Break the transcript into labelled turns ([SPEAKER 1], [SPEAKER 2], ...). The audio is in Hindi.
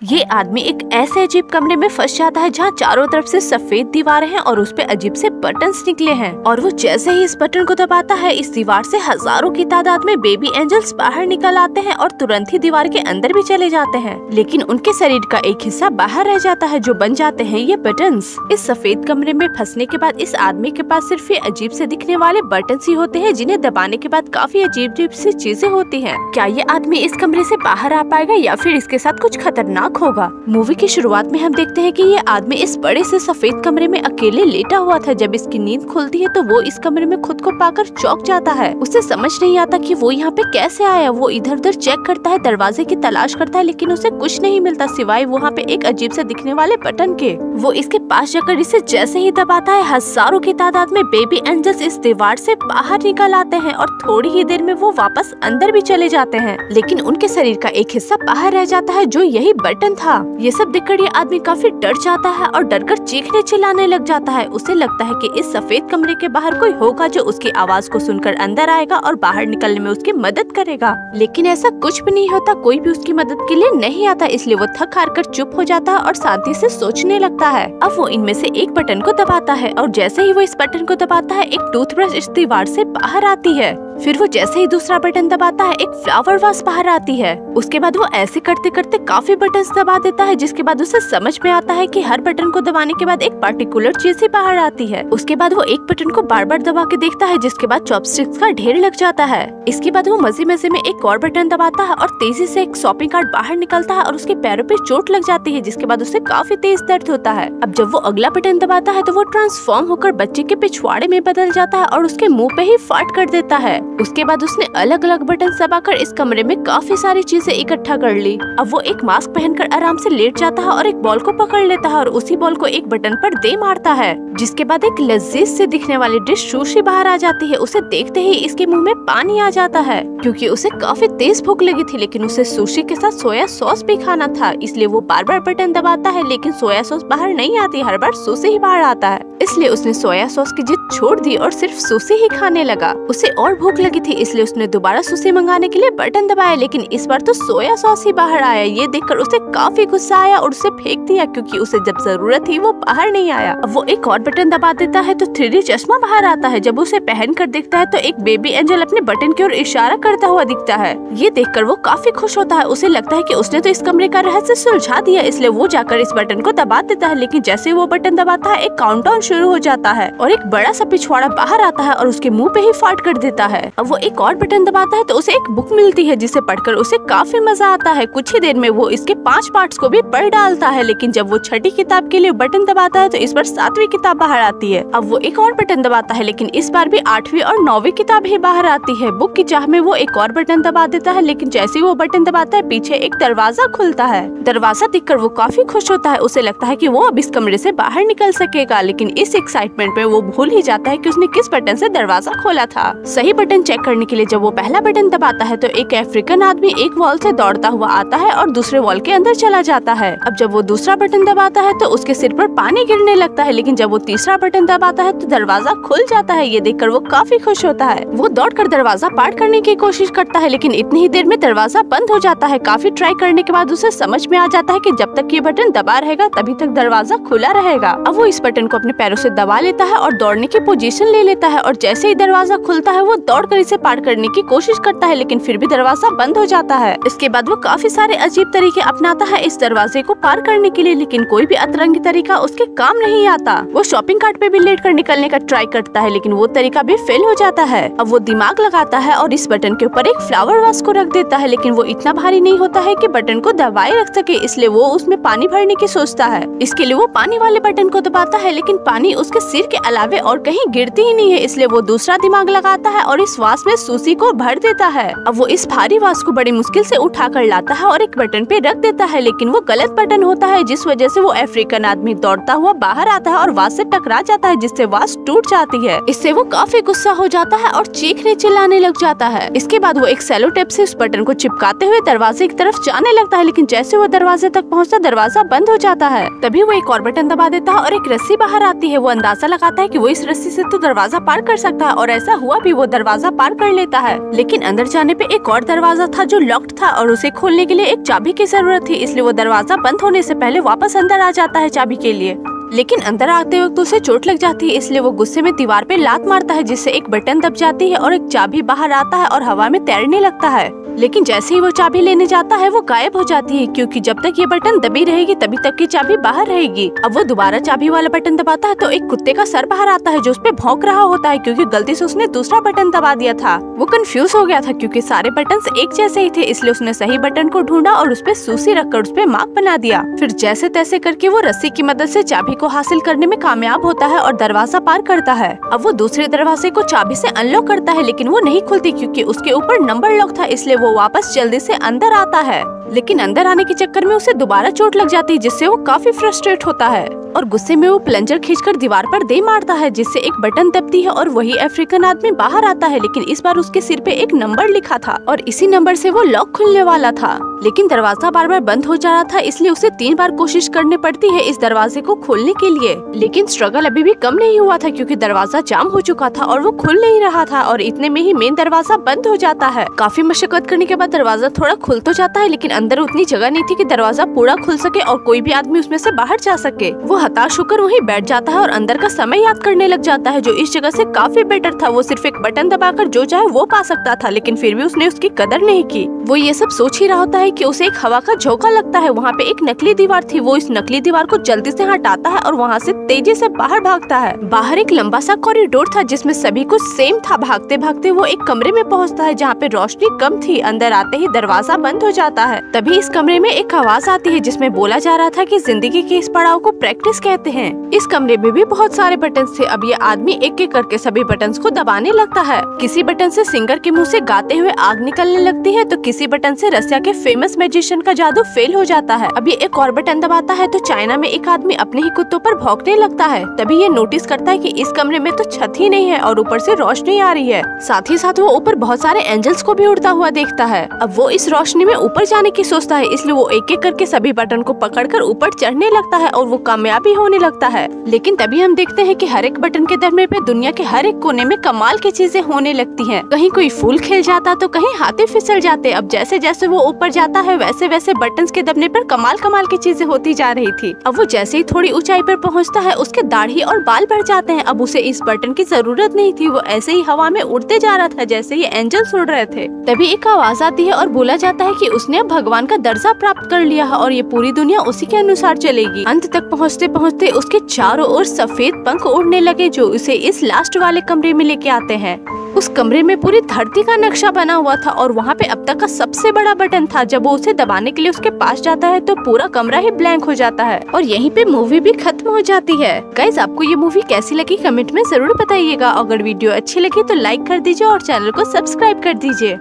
[SPEAKER 1] ये आदमी एक ऐसे अजीब कमरे में फंस जाता है जहाँ चारों तरफ से सफेद दीवारें हैं और उस पे अजीब से बटन्स निकले हैं। और वो जैसे ही इस बटन को दबाता है, इस दीवार से हजारों की तादाद में बेबी एंजल्स बाहर निकल आते हैं और तुरंत ही दीवार के अंदर भी चले जाते हैं। लेकिन उनके शरीर का एक हिस्सा बाहर रह जाता है जो बन जाते हैं ये बटन्स। इस सफेद कमरे में फंसने के बाद इस आदमी के पास सिर्फ ये अजीब से दिखने वाले बटन्स ही होते हैं, जिन्हें दबाने के बाद काफी अजीब अजीब सी चीजें होती हैं। क्या ये आदमी इस कमरे से बाहर आ पाएगा या फिर इसके साथ कुछ खतरनाक होगा? मूवी की शुरुआत में हम देखते हैं कि ये आदमी इस बड़े से सफेद कमरे में अकेले लेटा हुआ था। जब इसकी नींद खुलती है तो वो इस कमरे में खुद को पाकर चौंक जाता है। उसे समझ नहीं आता कि वो यहाँ पे कैसे आया। वो इधर उधर चेक करता है, दरवाजे की तलाश करता है, लेकिन उसे कुछ नहीं मिलता सिवाय वहाँ पे एक अजीब से दिखने वाले बटन के। वो इसके पास जाकर इसे जैसे ही दबाता है, हजारों की तादाद में बेबी एंजल्स इस दीवार से बाहर निकल आते हैं और थोड़ी ही देर में वो वापस अंदर भी चले जाते हैं। लेकिन उनके शरीर का एक हिस्सा बाहर रह जाता है जो यही बटन था। ये सब देखकर ये आदमी काफी डर जाता है और डरकर चीखने चिल्लाने लग जाता है। उसे लगता है कि इस सफेद कमरे के बाहर कोई होगा जो उसकी आवाज को सुनकर अंदर आएगा और बाहर निकलने में उसकी मदद करेगा। लेकिन ऐसा कुछ भी नहीं होता, कोई भी उसकी मदद के लिए नहीं आता। इसलिए वो थक हार कर चुप हो जाता है और शांति से सोचने लगता है। अब वो इनमें से एक बटन को दबाता है और जैसे ही वो इस बटन को दबाता है, एक टूथब्रश इस दीवार से बाहर आती है। फिर वो जैसे ही दूसरा बटन दबाता है, एक फ्लावर वास बाहर आती है। उसके बाद वो ऐसे करते करते काफी बटन्स दबा देता है, जिसके बाद उसे समझ में आता है कि हर बटन को दबाने के बाद एक पार्टिकुलर चीज ही बाहर आती है। उसके बाद वो एक बटन को बार बार दबा के देखता है, जिसके बाद चॉपस्टिक्स का ढेर लग जाता है। इसके बाद वो मजे मजे में एक और बटन दबाता है और तेजी से एक शॉपिंग कार्ट बाहर निकलता है और उसके पैरों पे चोट लग जाती है, जिसके बाद उसे काफी तेज दर्द होता है। अब जब वो अगला बटन दबाता है तो वो ट्रांसफॉर्म होकर बच्चे के पिछवाड़े में बदल जाता है और उसके मुँह पे ही फाट कर देता है। उसके बाद उसने अलग अलग बटन दबाकर इस कमरे में काफी सारी चीजें इकट्ठा कर ली। अब वो एक मास्क पहनकर आराम से लेट जाता है और एक बॉल को पकड़ लेता है और उसी बॉल को एक बटन पर दे मारता है, जिसके बाद एक लजीज से दिखने वाली डिश सुशी बाहर आ जाती है। उसे देखते ही इसके मुंह में पानी आ जाता है क्योंकि उसे काफी तेज भूख लगी थी, लेकिन उसे सुशी के साथ सोया सॉस भी खाना था। इसलिए वो बार बार बटन दबाता है, लेकिन सोया सॉस बाहर नहीं आती, हर बार सुशी ही बाहर आता है। इसलिए उसने सोया सॉस की जिद छोड़ दी और सिर्फ सुशी ही खाने लगा। उसे और भूख लगी थी, इसलिए उसने दोबारा सुशी मंगाने के लिए बटन दबाया, लेकिन इस बार तो सोया सॉस ही बाहर आया। ये देखकर उसे काफी गुस्सा आया और उसे फेंक दिया, क्योंकि उसे जब जरूरत थी वो बाहर नहीं आया। अब वो एक और बटन दबा देता है तो 3D चश्मा बाहर आता है। जब उसे पहन कर देखता है तो एक बेबी एंजल अपने बटन की ओर इशारा करता हुआ दिखता है। ये देखकर वो काफी खुश होता है। उसे लगता है कि उसने तो इस कमरे का रहस्य सुलझा दिया, इसलिए वो जाकर इस बटन को दबा देता है। लेकिन जैसे वो बटन दबाता है, एक काउंटडाउन शुरू हो जाता है और एक बड़ा सा पिछवाड़ा बाहर आता है और उसके मुंह पे ही फाट कर देता है। अब वो एक और बटन दबाता है तो उसे एक बुक मिलती है, जिसे पढ़कर उसे काफी मजा आता है। कुछ ही देर में वो इसके 5 पार्ट्स को भी पढ़ डालता है। लेकिन जब वो छठी किताब के लिए बटन दबाता है तो इस बार 7वीं किताब बाहर आती है। अब वो एक और बटन दबाता है, लेकिन इस बार भी 8वीं और 9वीं किताब ही बाहर आती है। बुक की चाह में वो एक और बटन दबा देता है, लेकिन जैसे ही वो बटन दबाता है, पीछे एक दरवाजा खुलता है। दरवाजा देखकर वो काफी खुश होता है। उसे लगता है कि वो अब इस कमरे से बाहर निकल सकेगा, लेकिन इस एक्साइटमेंट में वो भूल ही जाता है कि उसने किस बटन से दरवाजा खोला था। सही बटन चेक करने के लिए जब वो पहला बटन दबाता है तो एक अफ्रीकन आदमी एक वॉल से दौड़ता हुआ आता है और दूसरे वॉल के अंदर चला जाता है। अब जब वो दूसरा बटन दबाता है तो उसके सिर पर पानी गिरने लगता है, लेकिन जब वो तीसरा बटन दबाता है तो दरवाजा खुल जाता है। ये देखकर वो काफी खुश होता है। वो दौड़कर दरवाजा पार करने की कोशिश करता है, लेकिन इतनी ही देर में दरवाजा बंद हो जाता है। काफी ट्राई करने के बाद उसे समझ में आ जाता है कि जब तक ये बटन दबा रहेगा तभी तक दरवाजा खुला रहेगा। अब वो इस बटन को अपने पैरों से दबा लेता है और दौड़ने की पोजीशन ले लेता है और जैसे ही दरवाजा खुलता है वो दौड़कर इसे पार करने की कोशिश करता है, लेकिन फिर भी दरवाजा बंद हो जाता है। इसके बाद वो काफी सारे अजीब तरीके अपनाता है इस दरवाजे को पार करने के लिए, लेकिन कोई भी अतरंगी तरीका उसके काम नहीं आता। वो शॉपिंग कार्ट पे भी लेट कर निकलने का ट्राई करता है, लेकिन वो तरीका भी फेल हो जाता है। अब वो दिमाग लगाता है और इस बटन के ऊपर एक फ्लावर वास को रख देता है, लेकिन वो इतना भारी नहीं होता है कि बटन को दबाए रख सके, इसलिए वो उसमें पानी भरने की सोचता है। इसके लिए वो पानी वाले बटन को दबाता है, लेकिन पानी उसके सिर के अलावे और कहीं गिरती ही नहीं है। इसलिए वो दूसरा दिमाग लगाता है और इस वास में सुशी को भर देता है। अब वो इस भारी वास को बड़ी मुश्किल से उठा कर लाता है और एक बटन पे रख देता है, लेकिन वो गलत बटन होता है, जिस वजह से वो अफ्रीकन आदमी दौड़ता हुआ बाहर आता है और वास से टकरा जाता है, जिससे वास टूट जाती है। इससे वो काफी गुस्सा हो जाता है और चीखने चिल्लाने लग जाता है। इसके बाद वो एक सेलो टेप से उस बटन को चिपकाते हुए दरवाजे की तरफ जाने लगता है, लेकिन जैसे वो दरवाजे तक पहुँचता दरवाजा बंद हो जाता है। तभी वो एक और बटन दबा देता है और एक रस्सी बाहर आती है। वो अंदाजा लगाता है कि वो इस रस्सी से तो दरवाजा पार कर सकता है और ऐसा हुआ भी। वो दरवाजा दरवाजा पार कर लेता है। लेकिन अंदर जाने पे एक और दरवाजा था जो लॉक्ड था और उसे खोलने के लिए एक चाबी की जरूरत थी, इसलिए वो दरवाजा बंद होने से पहले वापस अंदर आ जाता है चाबी के लिए। लेकिन अंदर आते वक्त उसे चोट लग जाती है, इसलिए वो गुस्से में दीवार पे लात मारता है, जिससे एक बटन दब जाती है और एक चाबी बाहर आता है और हवा में तैरने लगता है। लेकिन जैसे ही वो चाबी लेने जाता है वो गायब हो जाती है, क्योंकि जब तक ये बटन दबी रहेगी तभी तक की चाबी बाहर रहेगी। अब वो दोबारा चाबी वाला बटन दबाता है तो एक कुत्ते का सर बाहर आता है जो उस पे भौंक रहा होता है, क्योंकि गलती से उसने दूसरा बटन दबा दिया था। वो कंफ्यूज हो गया था क्योंकि सारे बटन एक जैसे ही थे, इसलिए उसने सही बटन को ढूंढा और उस पे सूसी रखकर उस पे मार्क बना दिया। फिर जैसे तैसे करके वो रस्सी की मदद से चाबी को हासिल करने में कामयाब होता है और दरवाजा पार करता है। अब वो दूसरे दरवाजे को चाबी से अनलॉक करता है, लेकिन वो नहीं खुलती क्योंकि उसके ऊपर नंबर लॉक था, इसलिए वो वापस जल्दी से अंदर आता है। लेकिन अंदर आने के चक्कर में उसे दोबारा चोट लग जाती है, जिससे वो काफी फ्रस्ट्रेट होता है और गुस्से में वो प्लंजर खींचकर दीवार पर दे मारता है, जिससे एक बटन दबती है और वही अफ्रीकन आदमी बाहर आता है। लेकिन इस बार उसके सिर पे एक नंबर लिखा था और इसी नंबर से वो लॉक खुलने वाला था। लेकिन दरवाजा बार बार बंद हो जा रहा था, इसलिए उसे 3 बार कोशिश करनी पड़ती है इस दरवाजे को खोलने के लिए। लेकिन स्ट्रगल अभी भी कम नहीं हुआ था क्योंकि दरवाजा जाम हो चुका था और वो खुल नहीं रहा था और इतने में ही मेन दरवाजा बंद हो जाता है। काफी मशक्कत करने के बाद दरवाजा थोड़ा खुल तो जाता है, लेकिन अंदर उतनी जगह नहीं थी कि दरवाजा पूरा खुल सके और कोई भी आदमी उसमें से बाहर जा सके। वो हताश होकर वहीं बैठ जाता है और अंदर का समय याद करने लग जाता है, जो इस जगह से काफी बेटर था। वो सिर्फ एक बटन दबाकर जो चाहे वो पा सकता था, लेकिन फिर भी उसने उसकी कदर नहीं की। वो ये सब सोच ही रहा होता है कि उसे एक हवा का झोंका लगता है। वहाँ पे एक नकली दीवार थी। वो इस नकली दीवार को जल्दी से हटाता है और वहाँ से तेजी से बाहर भागता है। बाहर एक लंबा सा कॉरिडोर था जिसमें सभी कुछ सेम था। भागते भागते वो एक कमरे में पहुँचता है जहाँ पे रोशनी कम थी। अंदर आते ही दरवाजा बंद हो जाता है। तभी इस कमरे में एक आवाज आती है जिसमें बोला जा रहा था कि जिंदगी के इस पड़ाव को प्रैक्टिस कहते हैं। इस कमरे में भी बहुत सारे बटन थे। अब ये आदमी एक एक करके सभी बटन को दबाने लगता है। किसी बटन से सिंगर के मुंह से गाते हुए आग निकलने लगती है तो किसी बटन से रसिया के फेमस मैजिशियन का जादू फेल हो जाता है। अब ये एक और बटन दबाता है तो चाइना में एक आदमी अपने ही कुत्तों पर भौंकने लगता है। तभी ये नोटिस करता है कि इस कमरे में तो छत ही नहीं है और ऊपर से रोशनी आ रही है। साथ ही साथ वो ऊपर बहुत सारे एंजल्स को भी उड़ता हुआ देखता है। अब वो इस रोशनी में ऊपर जाने की सोचता है, इसलिए वो एक एक करके सभी बटन को पकड़कर ऊपर चढ़ने लगता है और वो कामयाबी होने लगता है। लेकिन तभी हम देखते हैं कि हर एक बटन के दरमे पे दुनिया के हर एक कोने में कमाल की चीजें होने लगती हैं। कहीं कोई फूल खिल जाता तो कहीं हाथी फिसल जाते। अब जैसे जैसे वो ऊपर जाता है वैसे वैसे बटन्स के दबने पर कमाल कमाल की चीजें होती जा रही थी। अब वो जैसे ही थोड़ी ऊंचाई पर पहुंचता है उसके दाढ़ी और बाल बढ़ जाते हैं। अब उसे इस बटन की जरूरत नहीं थी। वो ऐसे ही हवा में उड़ते जा रहा था जैसे ये एंजल्स उड़ रहे थे। तभी एक आवाज आती है और बोला जाता है कि उसने अब भगवान का दर्जा प्राप्त कर लिया है और ये पूरी दुनिया उसी के अनुसार चलेगी। अंत तक पहुँचते पहुँचते उसके चारों ओर सफेद पंख उड़ने लगे जो उसे इस लास्ट वाले कमरे में लेके आते हैं। उस कमरे में पूरी धरती का नक्शा बना हुआ था और वहाँ पे अब तक का सबसे बड़ा बटन था। जब वो उसे दबाने के लिए उसके पास जाता है तो पूरा कमरा ही ब्लैंक हो जाता है और यहीं पे मूवी भी खत्म हो जाती है। गाइस, आपको ये मूवी कैसी लगी कमेंट में जरूर बताइएगा। अगर वीडियो अच्छी लगी तो लाइक कर दीजिए और चैनल को सब्सक्राइब कर दीजिए।